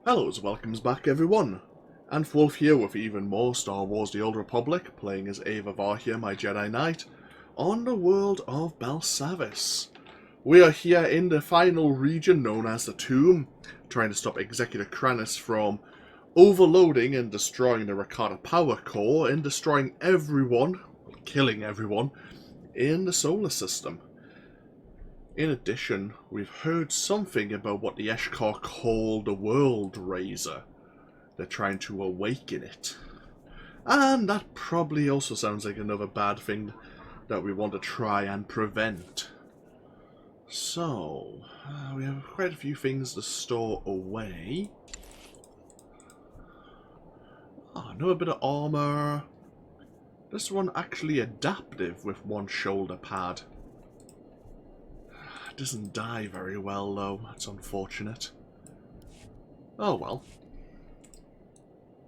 Hellos, welcomes back everyone, and Wolf here with even more Star Wars The Old Republic, playing as Aeva Var here, my Jedi Knight, on the world of Belsavis. We are here in the final region known as the Tomb, trying to stop Executor Kranis from overloading and destroying the Rakata power core and destroying everyone, killing everyone, in the solar system. In addition, we've heard something about what the Eshkar call the World Razer. They're trying to awaken it. And that probably also sounds like another bad thing that we want to try and prevent. So, we have quite a few things to store away. Another bit of armor. This one actually adaptive with one shoulder pad. Doesn't die very well though, that's unfortunate. Oh well.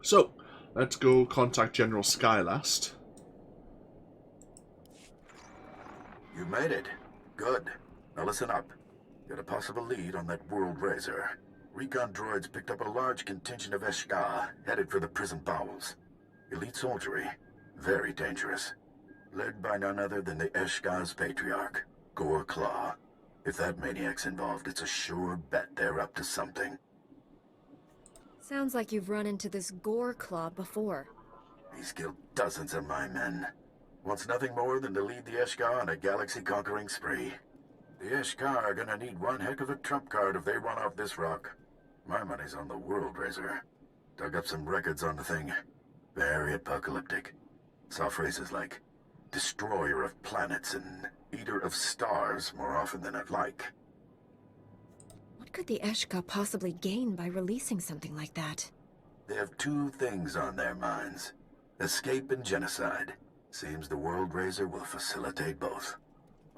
So, let's go contact General Skylast. You made it. Good. Now listen up. Got a possible lead on that World Razer. Recon droids picked up a large contingent of Eshkar headed for the prison bowels. Elite soldiery. Very dangerous. Led by none other than the Eshkar's patriarch, Gore Claw. If that maniac's involved, it's a sure bet they're up to something. Sounds like you've run into this Gore Claw before. He's killed dozens of my men. Wants nothing more than to lead the Eshkar on a galaxy-conquering spree. The Eshkar are gonna need one heck of a trump card if they run off this rock. My money's on the World Razer. Dug up some records on the thing. Very apocalyptic. Saw phrases like, destroyer of planets and eater of stars more often than I'd like. What could the Eshkar possibly gain by releasing something like that? They have two things on their minds. Escape and genocide. Seems the World Razer will facilitate both.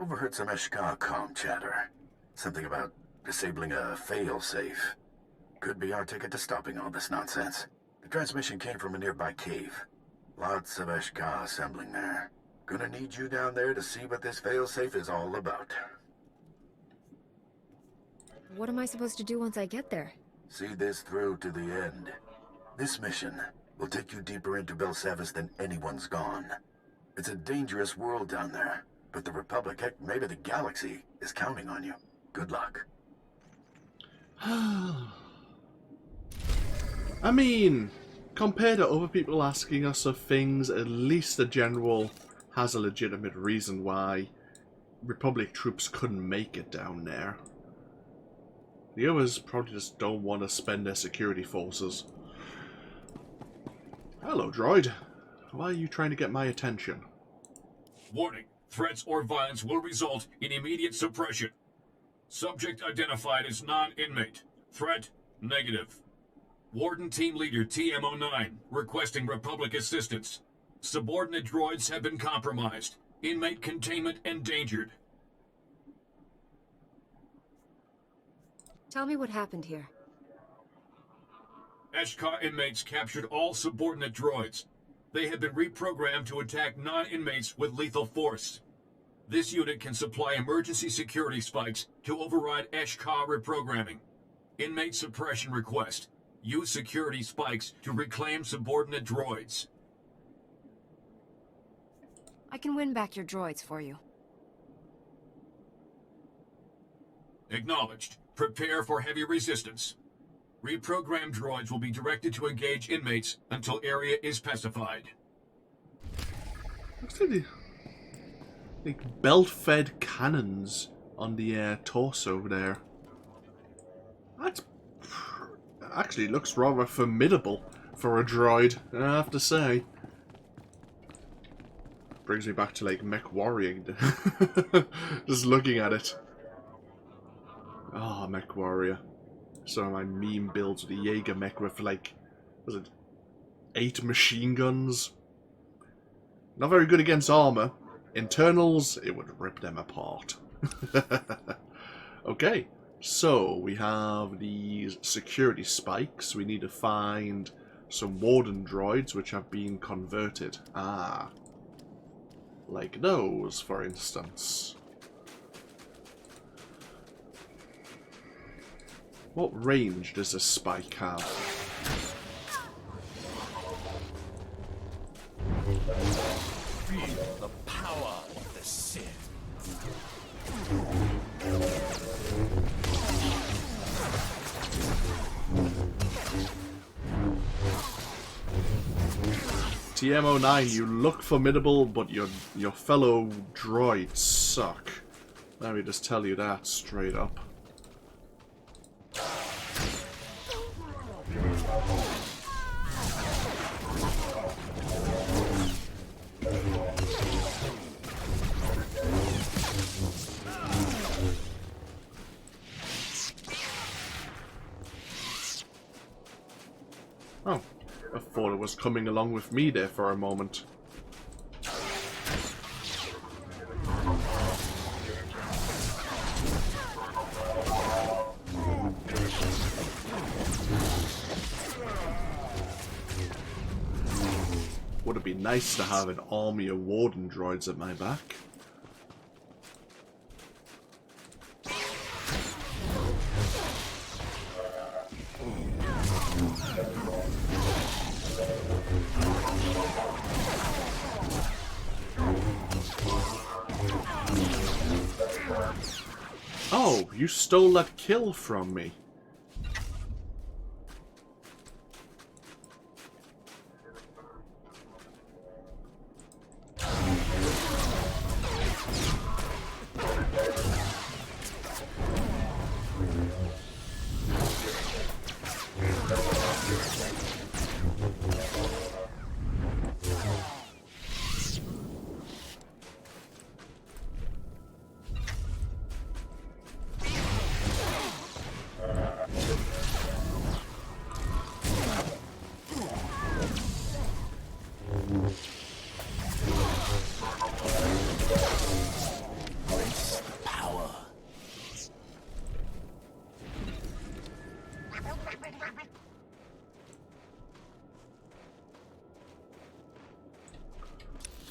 Overheard some Eshkar comm chatter. Something about disabling a fail-safe. Could be our ticket to stopping all this nonsense. The transmission came from a nearby cave. Lots of Eshkar assembling there. Gonna need you down there to see what this failsafe is all about. What am I supposed to do once I get there? See this through to the end. This mission will take you deeper into Belsavis than anyone's gone. It's a dangerous world down there, but the Republic, heck, maybe the galaxy, is counting on you. Good luck. I mean, compared to other people asking us of things, at least the General has a legitimate reason why Republic troops couldn't make it down there. The others probably just don't want to spend their security forces. Hello, droid. Why are you trying to get my attention? Warning. Threats or violence will result in immediate suppression. Subject identified as non-inmate. Threat, negative. Warden Team Leader TM09 requesting Republic assistance. Subordinate droids have been compromised. Inmate containment endangered. Tell me what happened here. Eshkar inmates captured all subordinate droids. They have been reprogrammed to attack non-inmates with lethal force. This unit can supply emergency security spikes to override Eshkar reprogramming. Inmate suppression request. Use security spikes to reclaim subordinate droids. I can win back your droids for you. Acknowledged. Prepare for heavy resistance. Reprogrammed droids will be directed to engage inmates until area is pacified. Looks like belt-fed cannons on the torso there. That actually looks rather formidable for a droid, I have to say. Brings me back to like mech warrior. Just looking at it. Oh, mech warrior. Some of my meme builds with the Jaeger mech with like, was it 8 machine guns? Not very good against armor. Internals, it would rip them apart. Okay, so we have these security spikes. We need to find some warden droids which have been converted. Ah. Like those, for instance. What range does a spike have? Feel the power of the Sith. TM09, you look formidable, but your fellow droids suck. Let me just tell you that straight up. Oh, I thought it was coming along with me there for a moment. Would it be nice to have an army of warden droids at my back? Oh, you stole that kill from me.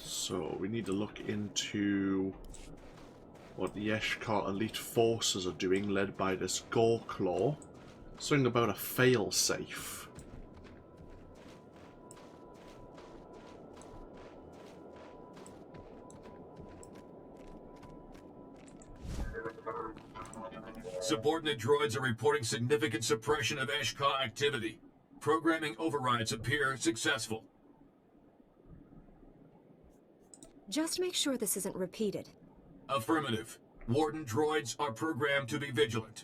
So we need to look into what the Eshkar elite forces are doing, led by this Gorklaw. Something about a failsafe. Subordinate droids are reporting significant suppression of Eshkar activity. Programming overrides appear successful. Just make sure this isn't repeated. Affirmative. Warden droids are programmed to be vigilant.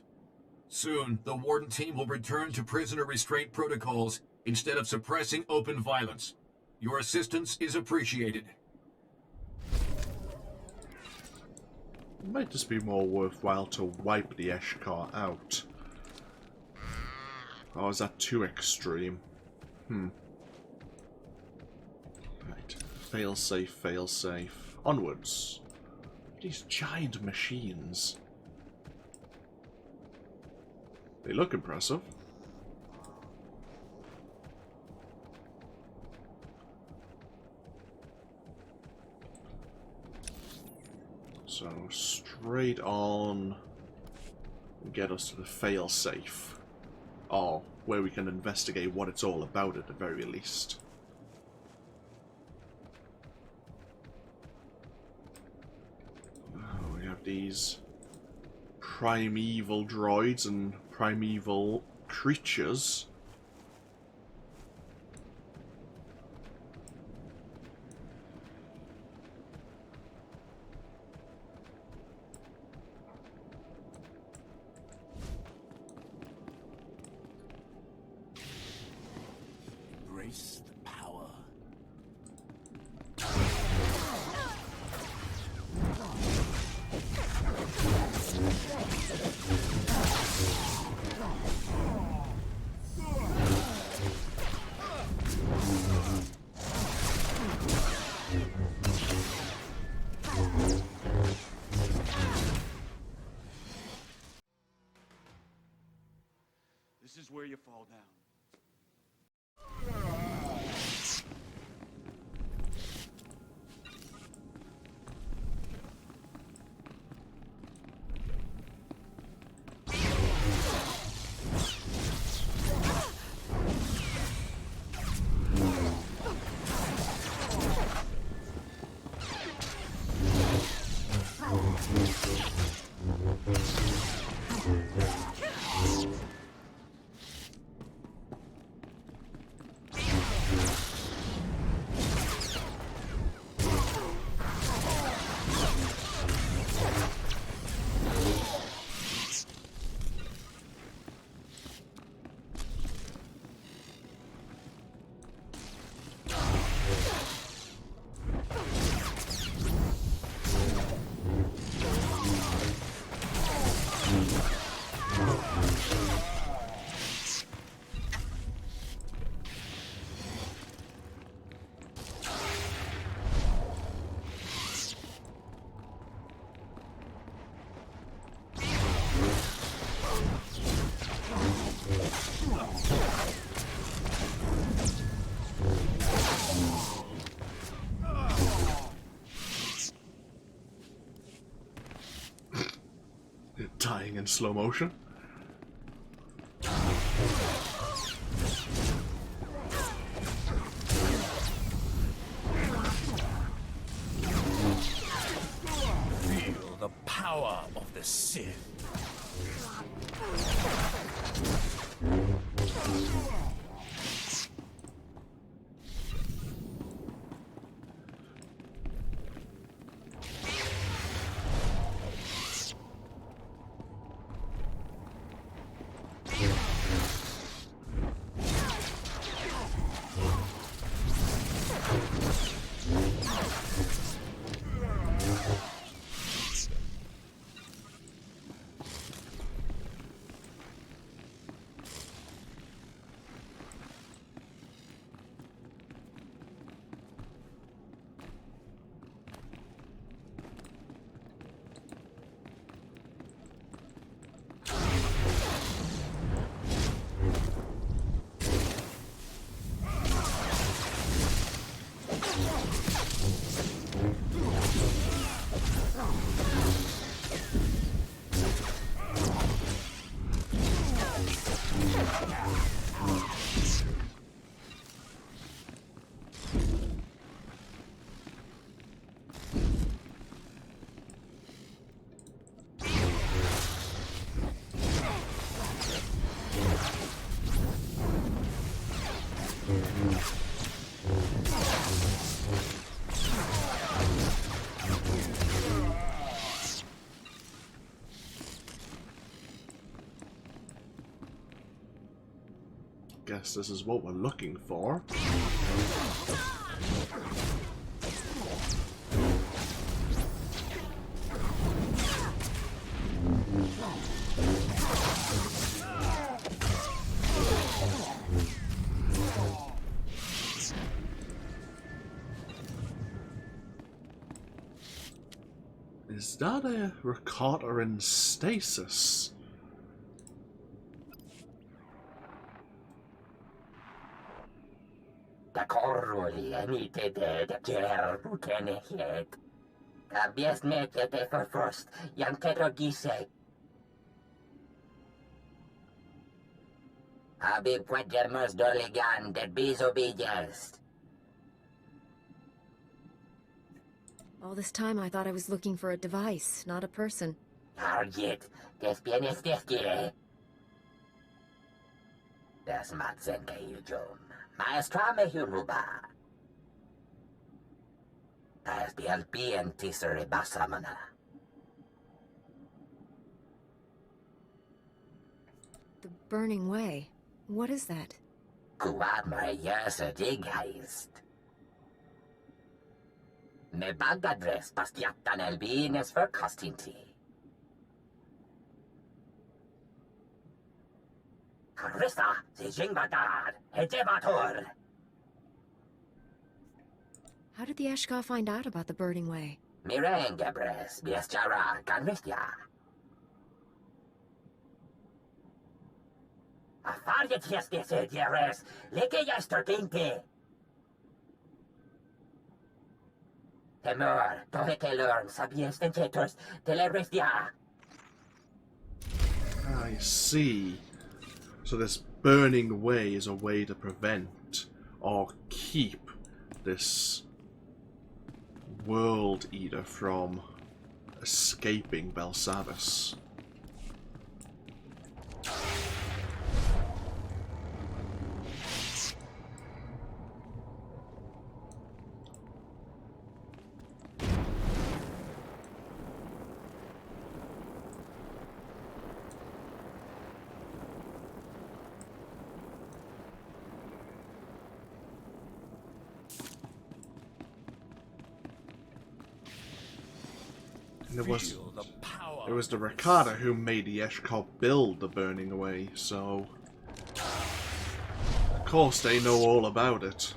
Soon, the Warden team will return to prisoner restraint protocols instead of suppressing open violence. Your assistance is appreciated. It might just be more worthwhile to wipe the Eshkar out. Or is that too extreme? Right. Failsafe, failsafe. Onwards. These giant machines. They look impressive. So, straight on and get us to the failsafe. Or where we can investigate what it's all about at the very least. Oh, we have these primeval droids and primeval creatures. Embrace the power. This is where you fall down. dying in slow motion. Feel the power of the Sith. Guess this is what we're looking for. Is that a Rakata in stasis? Koruli enite de ger bukene het. Kabies meke te verfrost, jan terogise. Abi puedermos doligan de bisobedience. All this time I thought I was looking for a device, not a person. Argit, des bienes desquire. Das matzenke yujum. Maestrame huruba. Das BLP and tisere basamana. The Burning Way. What is that? Kuadmer jöse digheist. Me bagadres bastiatan elbines för kastinti. Karissa, se jingvadar, hejevator. How did the Eshka find out about the Burning Way? Mirengebres, biesjara, ganristia. Afarjet jestese dieres, leke yestertinte. Temor, toheke learn, sabies tentetos, telerestia. I see. So this burning way is a way to prevent or keep this World Eater from escaping Belsavis. And it was the Rakata who made the Eshkar build the Burning Way, so of course they know all about it.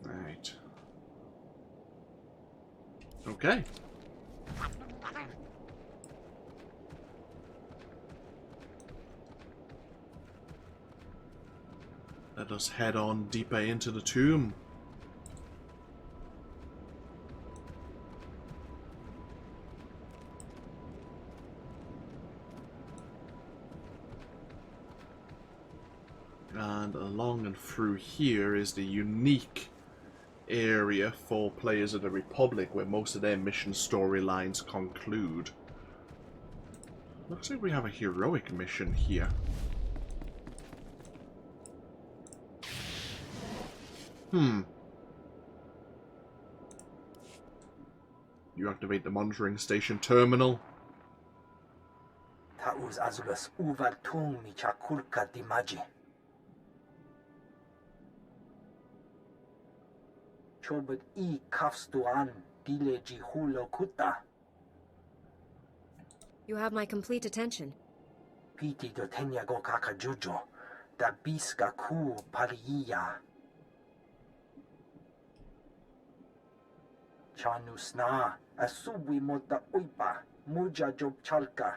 Right. Okay. Let us head on deeper into the tomb. And along and through here is the unique area for players of the Republic where most of their mission storylines conclude. Looks like we have a heroic mission here. You activate the monitoring station terminal. Taus azulas uvar tung mi chakulka dimaji. Chobot I kafstuan dileji hulo kuta. You have my complete attention. Piti do tenya go kaka jujo. Da biska ku pariya. Chanusna asubi mota uipa muja job chalka.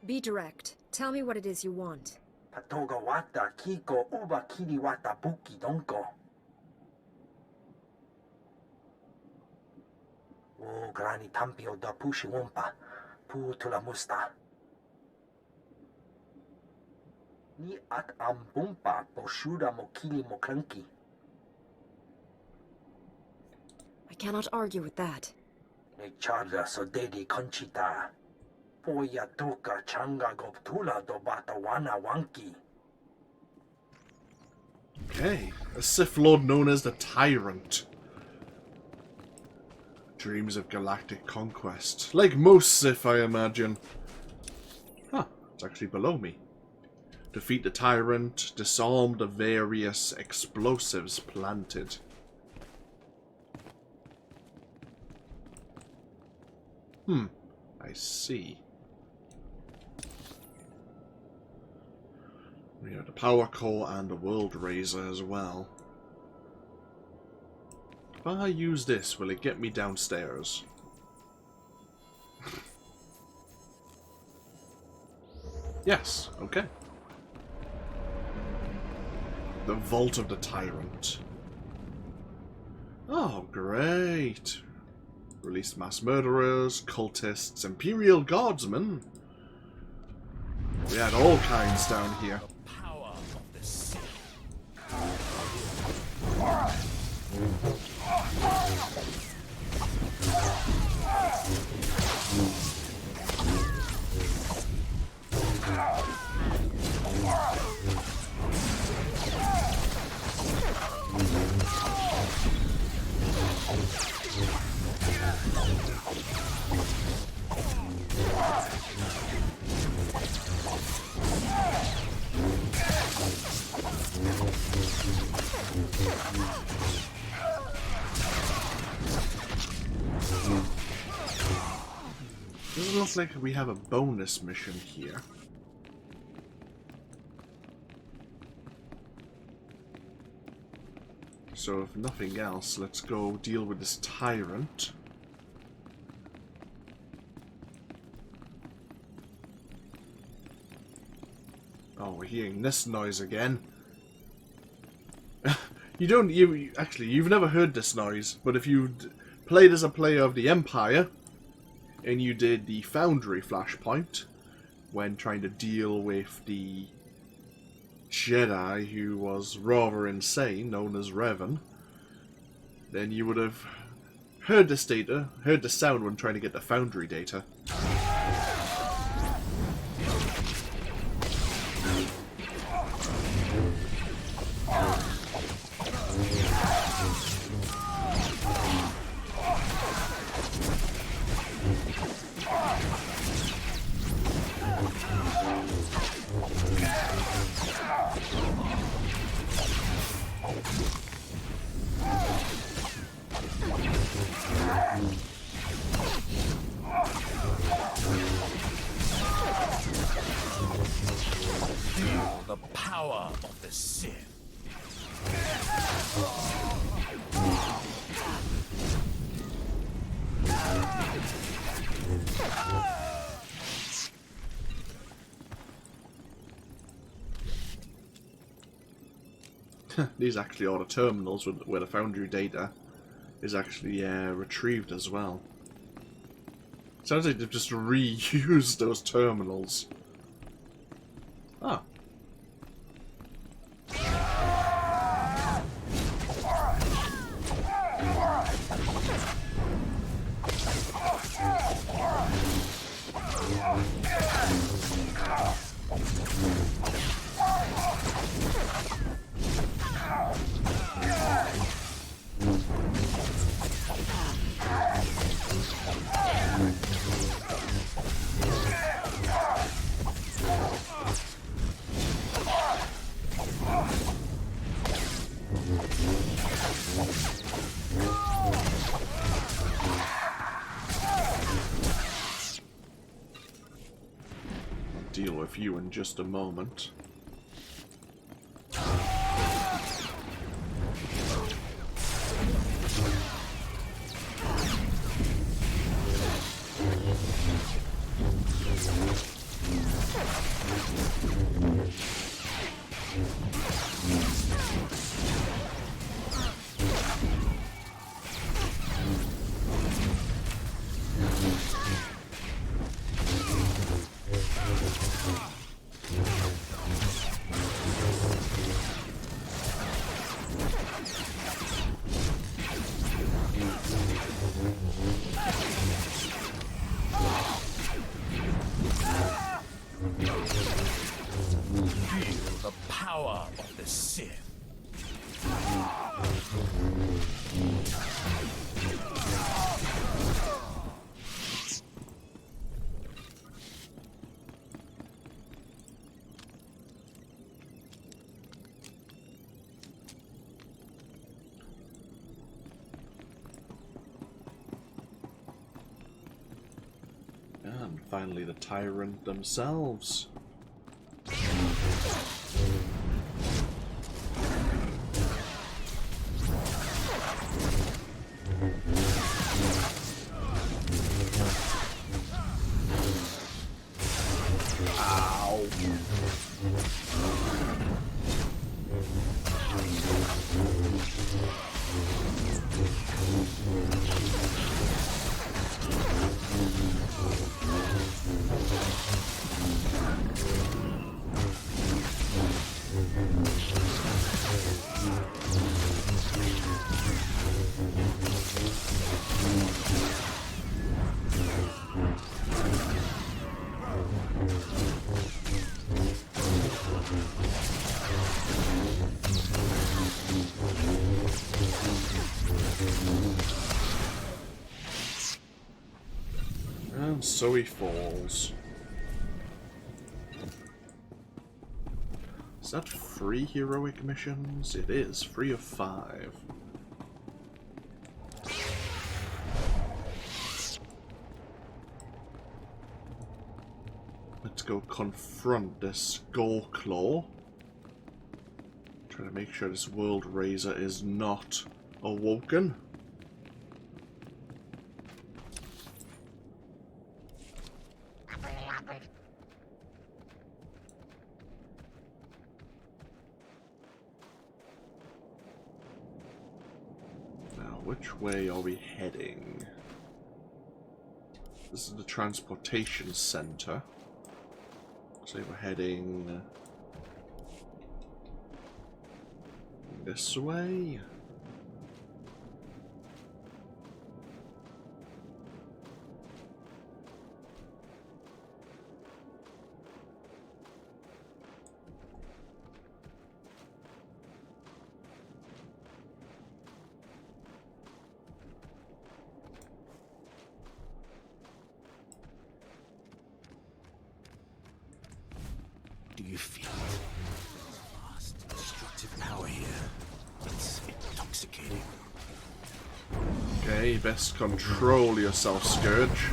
Be direct. Tell me what it is you want. Patoga wata kiko uba kiri wata buki donko. O grani tampio da pushi wumpa putula musta. Ni at ambumpa poshuda mokili moklanki. I cannot argue with that. Ne charda so dedi conchita. Poya tuka changa goptula do bata wana wanki. Okay, a Sith Lord known as the Tyrant. Dreams of galactic conquest. Like most Sith, I imagine. Huh, it's actually below me. Defeat the Tyrant, disarm the various explosives planted. I see. We have the power core and the world Razer as well. If I use this, will it get me downstairs? Yes, okay. The Vault of the Tyrant. Oh, great. Released mass murderers, cultists, Imperial Guardsmen. We had all kinds down here. Power of the Sith. Doesn't look like we have a bonus mission here. So if nothing else, let's go deal with this Tyrant. Oh, we're hearing this noise again. You've never heard this noise, but if you played as a player of the Empire, and you did the Foundry flashpoint, when trying to deal with the Jedi who was rather insane, known as Revan, then you would have heard this data, heard the sound when trying to get the Foundry data. power of the Sith. These actually are the terminals where the Foundry data is actually retrieved as well. Sounds like they've just reused those terminals. Ah. Deal with you in just a moment. Feel the power of the Sith. And finally the Tyrant themselves. And so he falls. Is that 3 heroic missions? It is. 3 of 5. Let's go confront this Skullclaw. Try to make sure this World Razer is not awoken. Which way are we heading? This is the transportation center. So we're heading this way. Do you feel it? Vast, destructive power here. It's intoxicating. Okay, best control yourself, Scourge.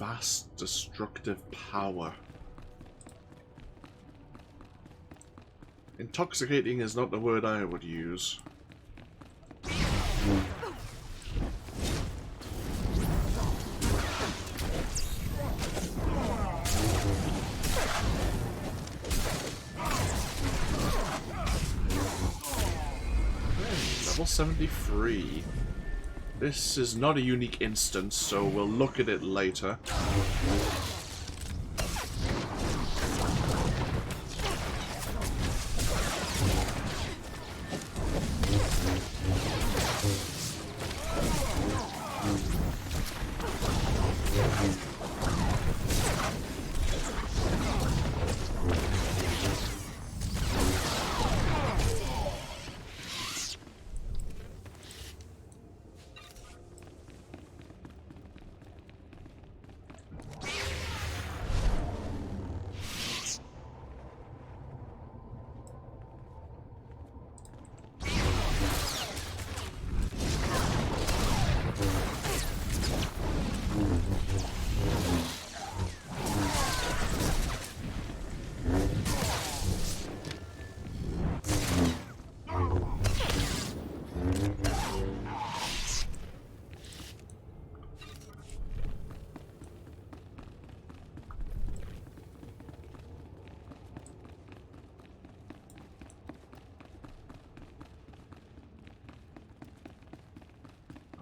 vast destructive power. Intoxicating is not the word I would use. Level 73. This is not a unique instance, so we'll look at it later.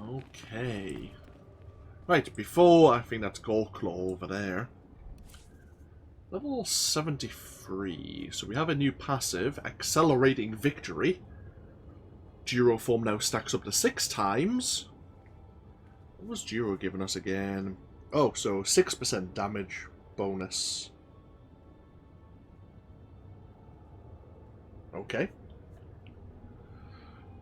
Okay. Right, before, I think that's Gorklaw over there. Level 73. So we have a new passive, Accelerating Victory. Gyro form now stacks up to 6 times. What was Gyro giving us again? Oh, so 6% damage bonus. Okay.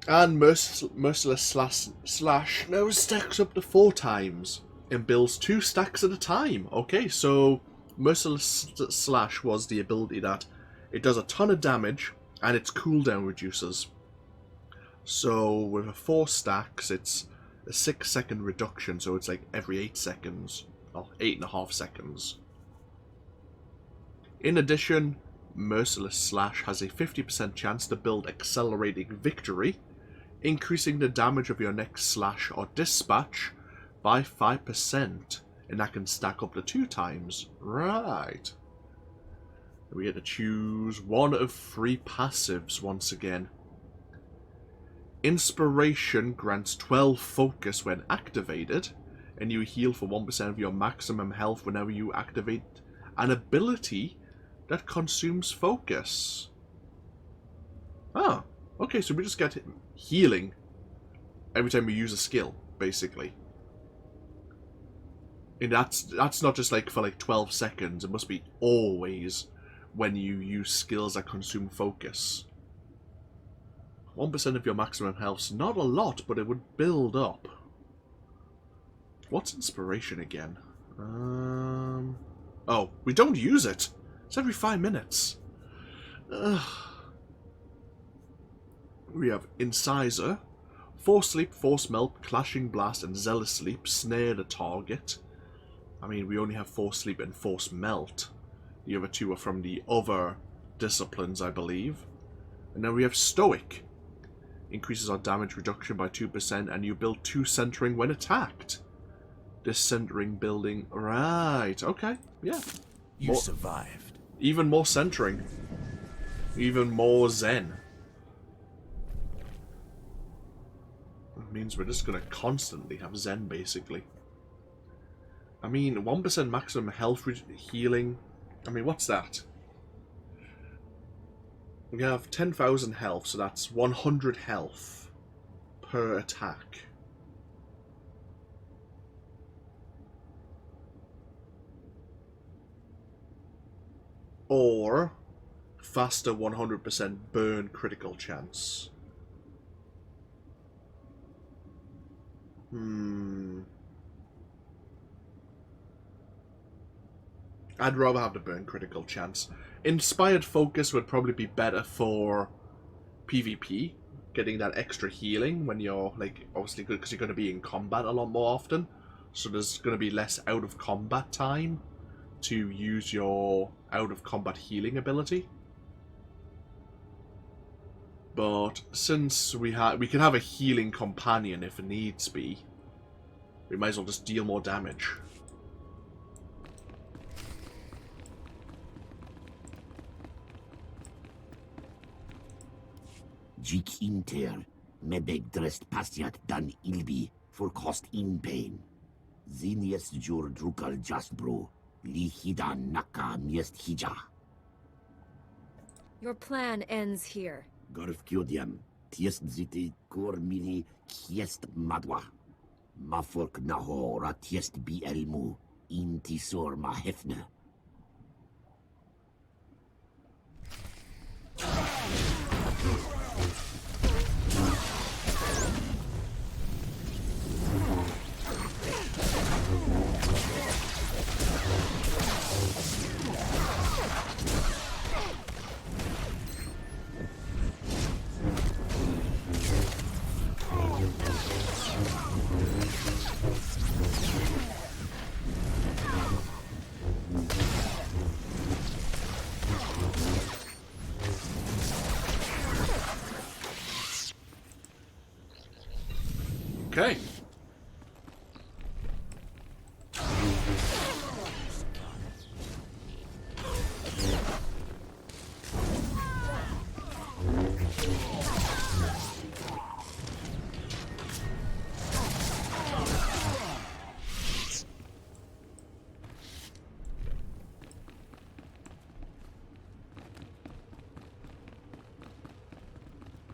And Merciless Slash now stacks up to 4 times and builds 2 stacks at a time. Okay, so Merciless Slash was the ability that it does a ton of damage and its cooldown reduces. So with a 4 stacks, it's a 6-second reduction, so it's like every 8 seconds, or 8.5 seconds. In addition, Merciless Slash has a 50% chance to build Accelerating Victory, increasing the damage of your next slash or dispatch by 5%, and that can stack up to 2 times. Right. We get to choose one of 3 passives once again. Inspiration grants 12 focus when activated, and you heal for 1% of your maximum health whenever you activate an ability that consumes focus. Ah, okay, so we just get healing every time we use a skill, basically. And that's not just like for like 12 seconds, it must be always when you use skills that consume focus. 1% of your maximum health's not a lot, but it would build up. What's inspiration again? Oh, we don't use it. It's every 5 minutes. We have Incisor, Force Sleep, Force Melt, Clashing Blast, and Zealous Sleep snare the target. I mean, we only have Force Sleep and Force Melt. The other 2 are from the other disciplines, I believe. And then we have Stoic. Increases our damage reduction by 2%, and you build 2 centering when attacked. This centering building... Right, okay, yeah. You survived. Even more centering. Even more zen. It means we're just going to constantly have zen, basically. I mean, 1% maximum health healing. I mean, what's that? We have 10,000 health, so that's 100 health per attack. Or faster 100% burn critical chance. I'd rather have the burn critical chance. Inspired Focus would probably be better for PvP, getting that extra healing when you're, like, obviously good because you're going to be in combat a lot more often. so there's going to be less out-of-combat time to use your out-of-combat healing ability. But since we can have a healing companion if needs be, we might as well just deal more damage. Jik inter, mebeg drest pastiat dan ilbi, for cost in pain. Zinies jur drukal jasbro, li hidan naka miest hija. Your plan ends here. Gorf kyodiam, tiest ziti kor mili kiest madwa. Mafork naho ra tiest bi elmu, intisor ma hefne. Okay.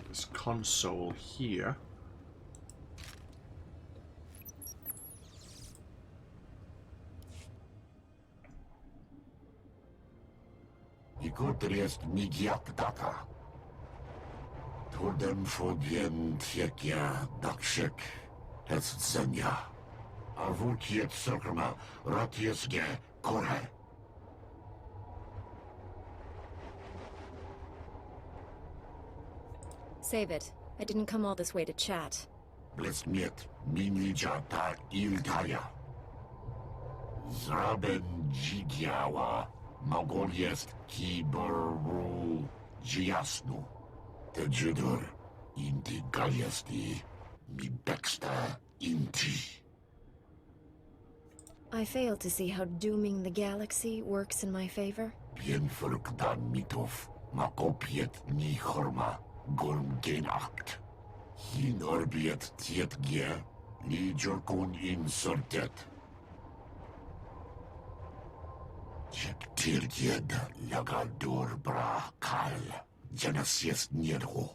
This console here. Ikotriest migiak data. Tordem fogien tiekia dakshek, es zenya. Avukiet circuma ratiesge kore. Save it. I didn't come all this way to chat. Blesmiet minija ta iltaya. Zraben jigiawa. Magoliest kiberu jiasnu. Te judur inti galiesti mi bexta inti. I fail to see how dooming the galaxy works in my favor. Bien furk dan mitov. Makopiet ni horma. Gorm genacht. Hin orbiet tiet gie. Li jorkun insortet. Jek tirgied lagador bra kal. Janasies nierho.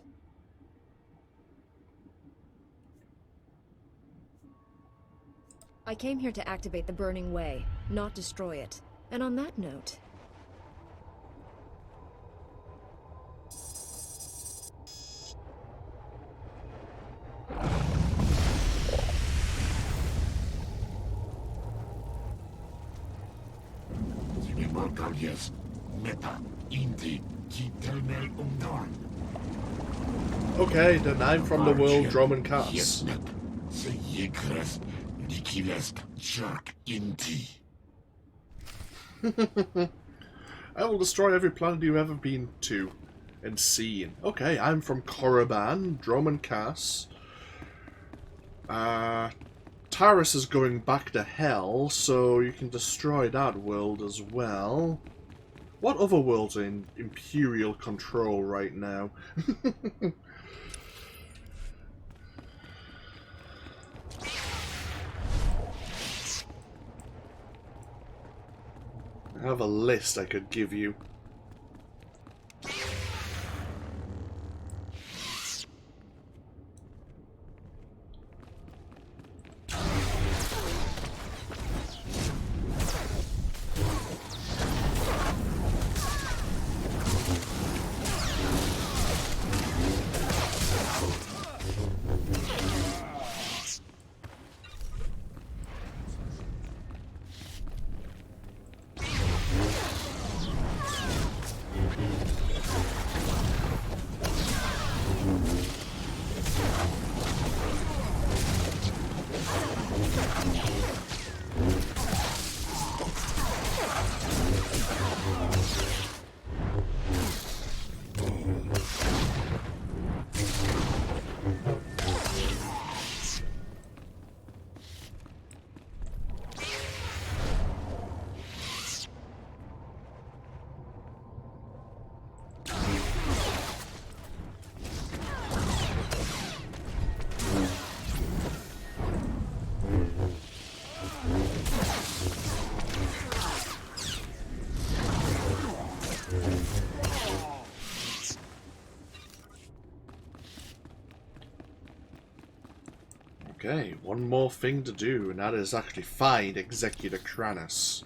I came here to activate the Burning Way, not destroy it. And on that note... Yes, meta inti kitelmel umdorn. Okay, then I'm from the world Droman Cass. Yesnet, se yekrest, likilest, jerk inti. I will destroy every planet you've ever been to and seen. Okay, I'm from Korriban, Droman Cass. Taris is going back to hell, so you can destroy that world as well. What other worlds are in Imperial control right now? I have a list I could give you. Okay, one more thing to do, and that is actually find Executor Kranis.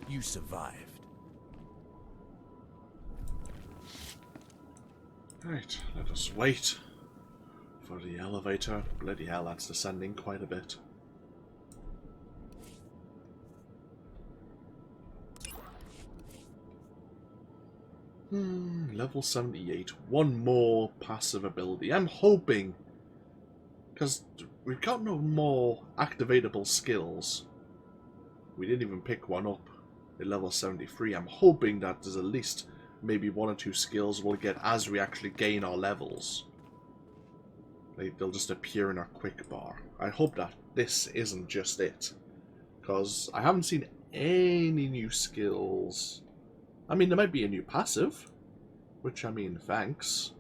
You survived. Right, let us wait for the elevator. Bloody hell, that's descending quite a bit. Level 78. One more passive ability. I'm hoping, because we've got no more activatable skills. We didn't even pick one up at level 73. I'm hoping that there's at least maybe one or two skills we'll get as we actually gain our levels. They'll just appear in our quick bar. I hope that this isn't just it, because I haven't seen any new skills. I mean, there might be a new passive, which, I mean, thanks.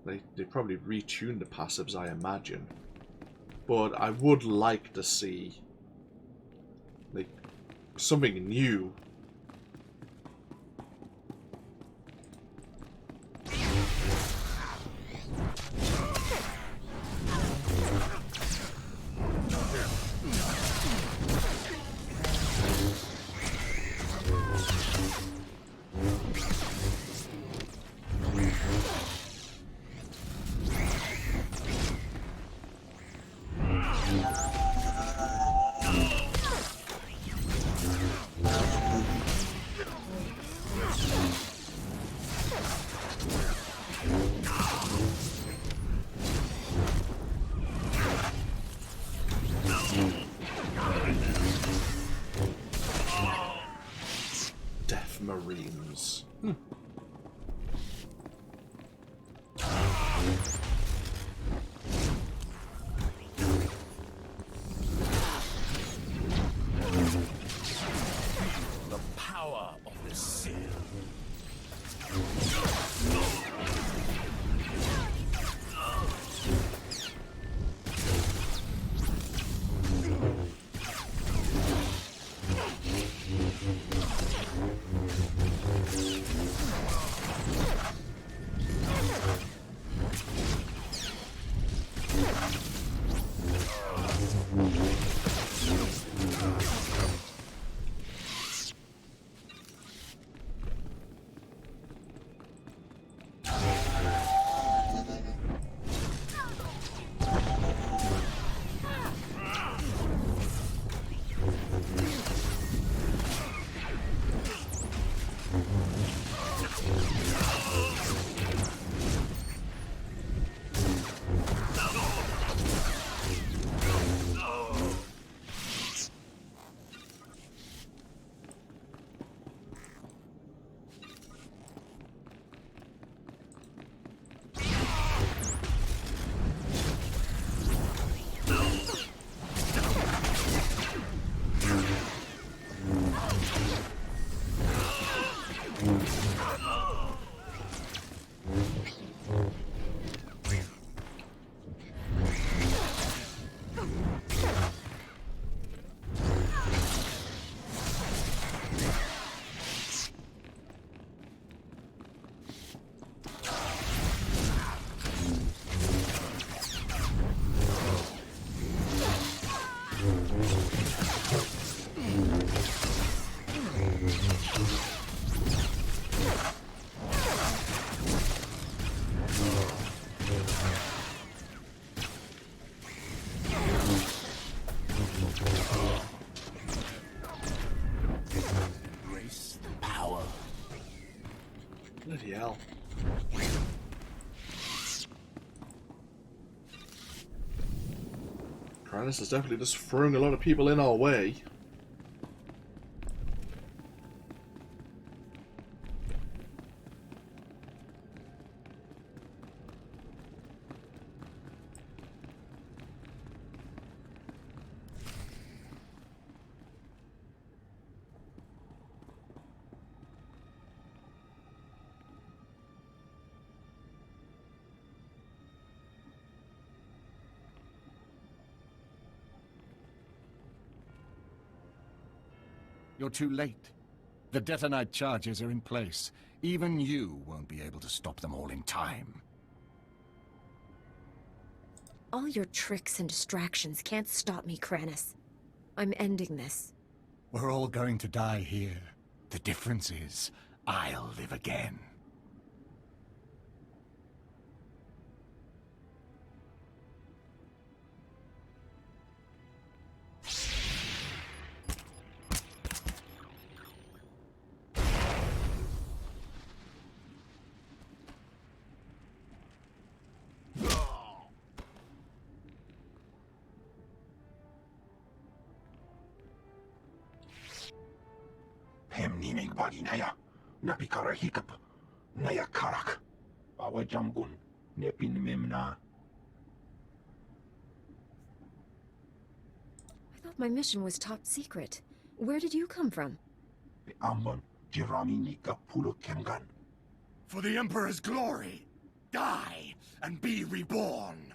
They probably retuned the passives, I imagine. But I would like to see like something new. Marines. The power of the Sith. Bloody hell. Kranus is definitely just throwing a lot of people in our way. You're too late. The detonite charges are in place. Even you won't be able to stop them all in time. All your tricks and distractions can't stop me, Kranus. I'm ending this. We're all going to die here. The difference is, I'll live again. Hemninig baginaya, napikara hikap, naya karak, awa jamgun, nepin memna. I thought my mission was top secret. Where did you come from? Ambon, jirami nika pulo kemgan. For the Emperor's glory, die and be reborn.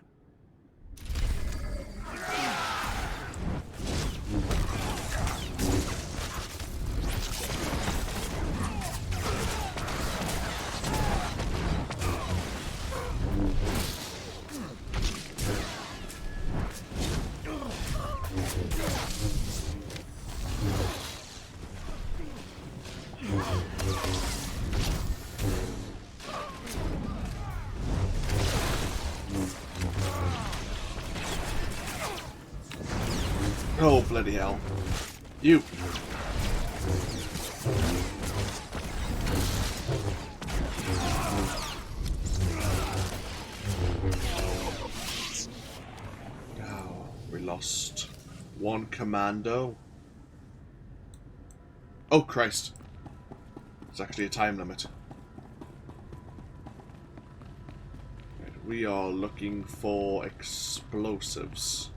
Oh, bloody hell. You! Oh, we lost one commando. Oh, Christ. It's actually a time limit. Right, we are looking for explosives.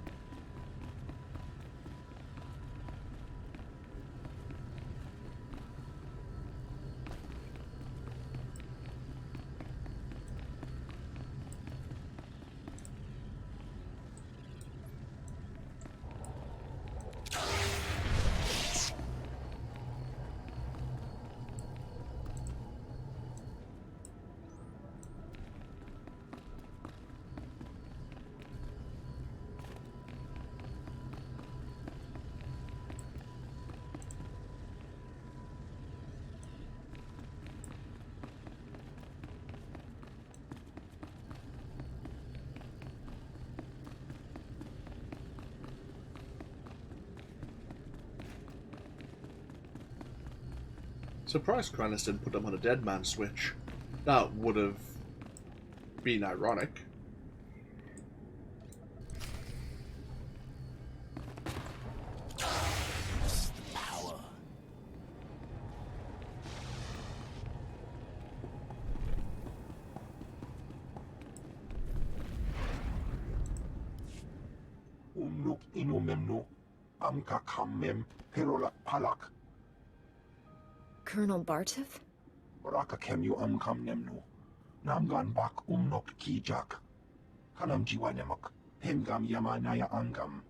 Surprised Kranus didn't put them on a dead man switch. That would have been ironic. Power. Umnuk inumemnu, amka kamem, perola palak. Colonel Bartov? Baraka kemyu amkam nemnu, namgan bak umnok kijak. Kanam jiwa nemak, hemgam yama naya angam.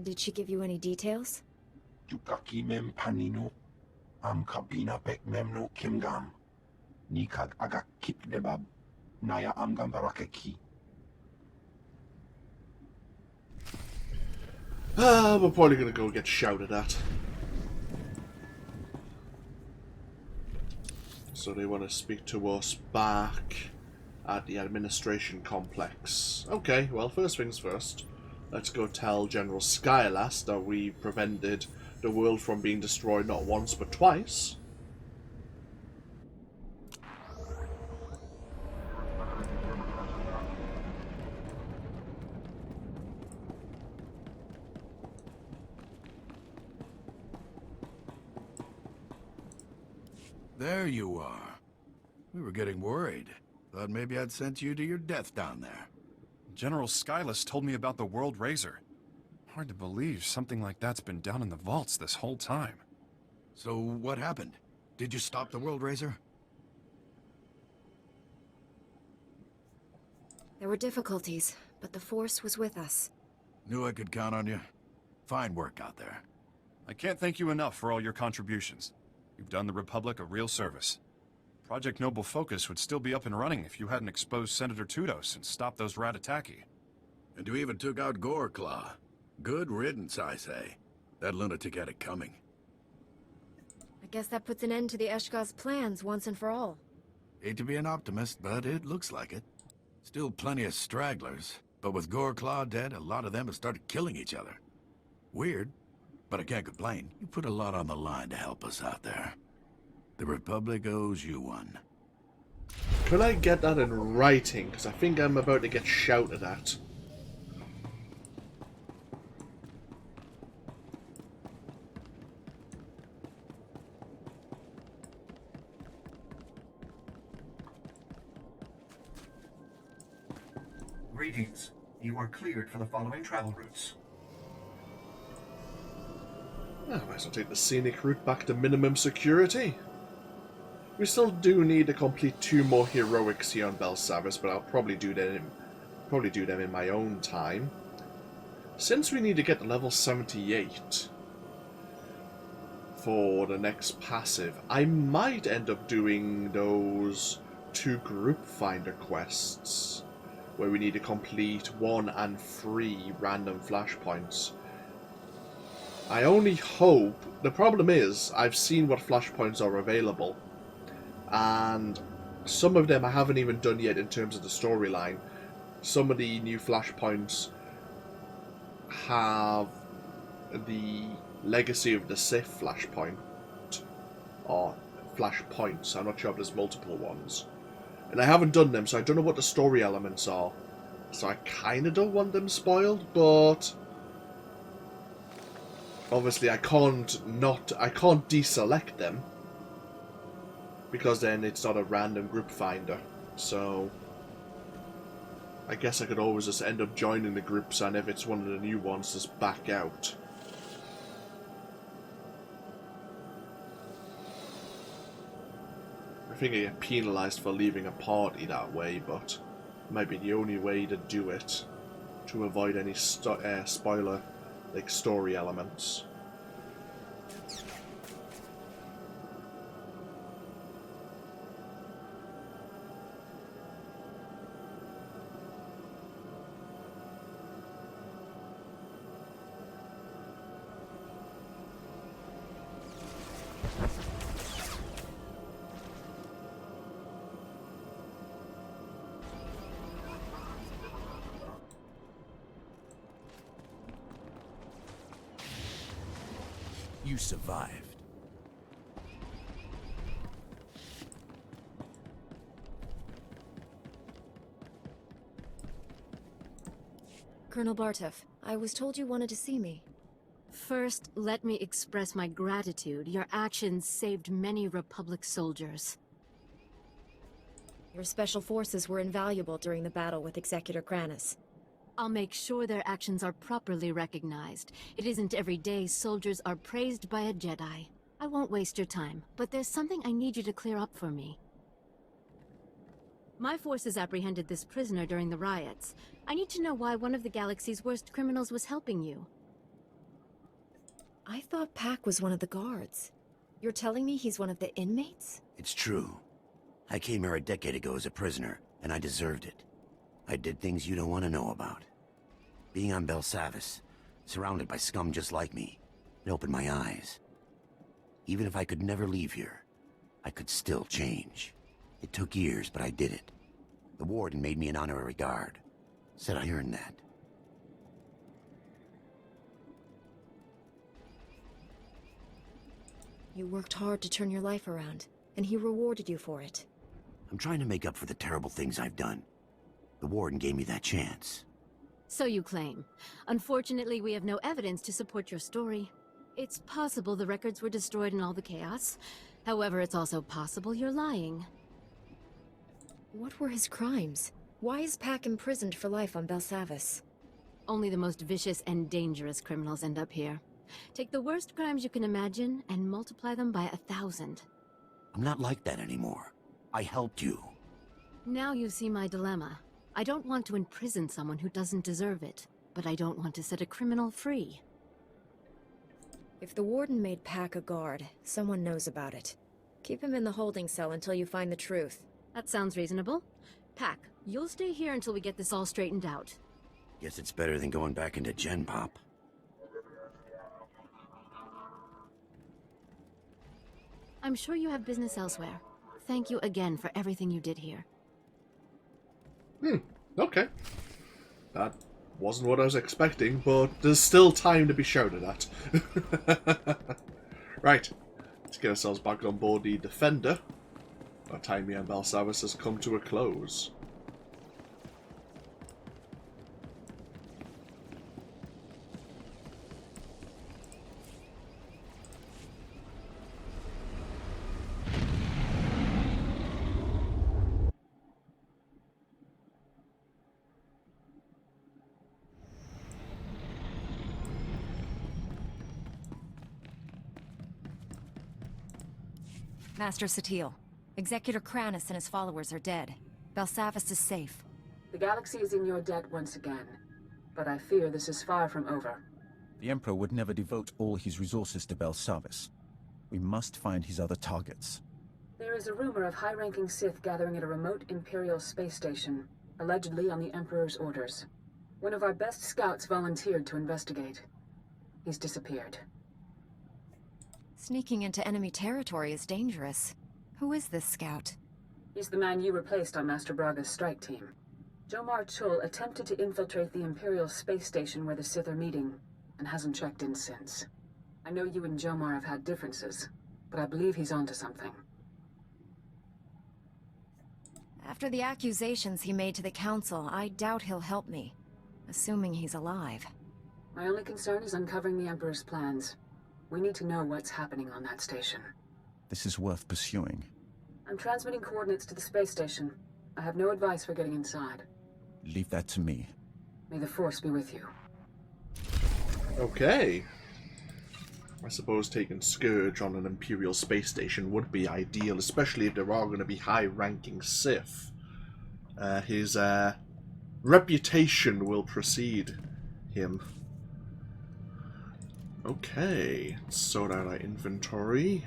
Did she give you any details? Jukaki mem paninu, amkabina pek memnu kimgam. Nikag agak kip debab, naya amgam barakeki. We're probably gonna go get shouted at. So they want to speak to us back at the administration complex. Okay, well, first things first. Let's go tell General Skylas that we prevented the world from being destroyed not once but twice. there you are. We were getting worried. Thought maybe I'd sent you to your death down there. General Skyless told me about the World Razer. Hard to believe something like that's been down in the vaults this whole time. So what happened? Did you stop the World Razer? There were difficulties, but the Force was with us. Knew I could count on you. Fine work out there. I can't thank you enough for all your contributions. You've done the Republic a real service. Project Noble Focus would still be up and running if you hadn't exposed Senator Tudos and stopped those Ratataki. And you even took out Goreclaw. Good riddance, I say. That lunatic had it coming. I guess that puts an end to the Eshka's plans once and for all. Hate to be an optimist, but it looks like it. Still plenty of stragglers, but with Goreclaw dead, a lot of them have started killing each other. Weird, but I can't complain. You put a lot on the line to help us out there. The Republic owes you one. Could I get that in writing? Because I think I'm about to get shouted at. Greetings. You are cleared for the following travel routes. I might as well take the scenic route back to minimum security. We still do need to complete 2 more heroics here on Belsavis, but I'll probably do them in my own time. Since we need to get to level 78 for the next passive, I might end up doing those 2 group finder quests where we need to complete 1 and 3 random flashpoints. I only hope... The problem is, I've seen what flashpoints are available, and some of them I haven't even done yet in terms of the storyline. Some of the new flashpoints have the Legacy of the Sith flashpoint, or flashpoints. I'm not sure if there's multiple ones. And I haven't done them, so I don't know what the story elements are. So I kind of don't want them spoiled, but obviously I can't deselect them, because then it's not a random group finder. So I guess I could always just end up joining the groups, and if it's one of the new ones, just back out. I think I get penalised for leaving a party that way, but it might be the only way to do it, to avoid any spoiler, like story elements. You survived. Colonel Bartov, I was told you wanted to see me. First, let me express my gratitude. Your actions saved many Republic soldiers. Your special forces were invaluable during the battle with Executor Kranis. I'll make sure their actions are properly recognized. It isn't every day soldiers are praised by a Jedi. I won't waste your time, but there's something I need you to clear up for me. My forces apprehended this prisoner during the riots. I need to know why one of the galaxy's worst criminals was helping you. I thought Pac was one of the guards. You're telling me he's one of the inmates? It's true. I came here a decade ago as a prisoner, and I deserved it. I did things you don't want to know about. Being on Belsavis, surrounded by scum just like me, it opened my eyes. Even if I could never leave here, I could still change. It took years, but I did it. The warden made me an honorary guard. Said I earned that. You worked hard to turn your life around, and he rewarded you for it. I'm trying to make up for the terrible things I've done. The warden gave me that chance. So you claim. Unfortunately, we have no evidence to support your story. It's possible the records were destroyed in all the chaos. However, it's also possible you're lying. What were his crimes? Why is Pack imprisoned for life on Belsavis? Only the most vicious and dangerous criminals end up here. Take the worst crimes you can imagine and multiply them by 1,000. I'm not like that anymore. I helped you. Now you see my dilemma. I don't want to imprison someone who doesn't deserve it, but I don't want to set a criminal free. If the Warden made Pack a guard, someone knows about it. Keep him in the holding cell until you find the truth. That sounds reasonable. Pack, you'll stay here until we get this all straightened out. Guess it's better than going back into Gen Pop. I'm sure you have business elsewhere. Thank you again for everything you did here. Okay. That wasn't what I was expecting, but there's still time to be shouted at. Right. Let's get ourselves back on board the Defender. Our time here in Belsavis has come to a close. Master Satil, Executor Kranis and his followers are dead. Belsavis is safe. The galaxy is in your debt once again, but I fear this is far from over. The Emperor would never devote all his resources to Belsavis. We must find his other targets. There is a rumor of high-ranking Sith gathering at a remote Imperial space station, allegedly on the Emperor's orders. One of our best scouts volunteered to investigate. He's disappeared. Sneaking into enemy territory is dangerous. Who is this scout? He's the man you replaced on Master Braga's strike team. Jomar Chul attempted to infiltrate the Imperial space station where the Sith are meeting, and hasn't checked in since. I know you and Jomar have had differences, but I believe he's onto something. After the accusations he made to the Council, I doubt he'll help me. Assuming he's alive. My only concern is uncovering the Emperor's plans. We need to know what's happening on that station. This is worth pursuing. I'm transmitting coordinates to the space station. I have no advice for getting inside. Leave that to me. May the Force be with you. Okay. I suppose taking Scourge on an Imperial space station would be ideal, especially if there are going to be high-ranking Sith. His reputation will precede him. Okay, let's sort out our inventory.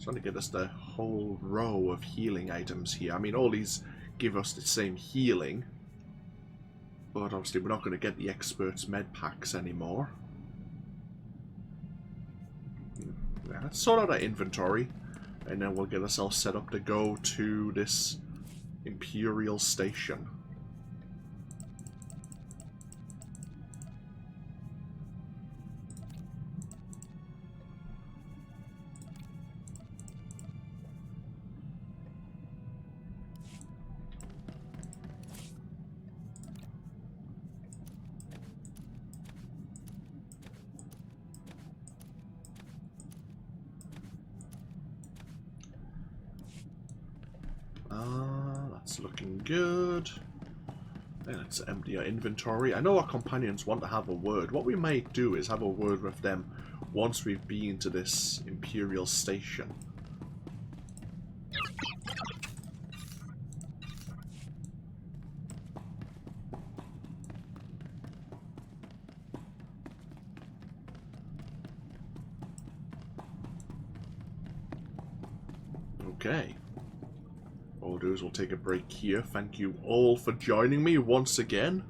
Trying to get us the whole row of healing items here. I mean, all these give us the same healing, but obviously we're not going to get the Expert's med packs anymore. Yeah, let's sort out our inventory, and then we'll get ourselves set up to go to this Imperial station. That's looking good. Let's empty our inventory. I know our companions want to have a word. What we might do is have a word with them once we've been to this Imperial station. Okay. What we'll do is we'll take a break here. Thank you all for joining me once again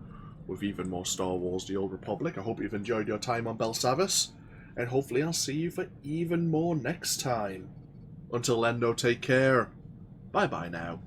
with even more Star Wars The Old Republic. I hope you've enjoyed your time on Belsavis, and hopefully I'll see you for even more next time. Until then, though, take care. Bye-bye now.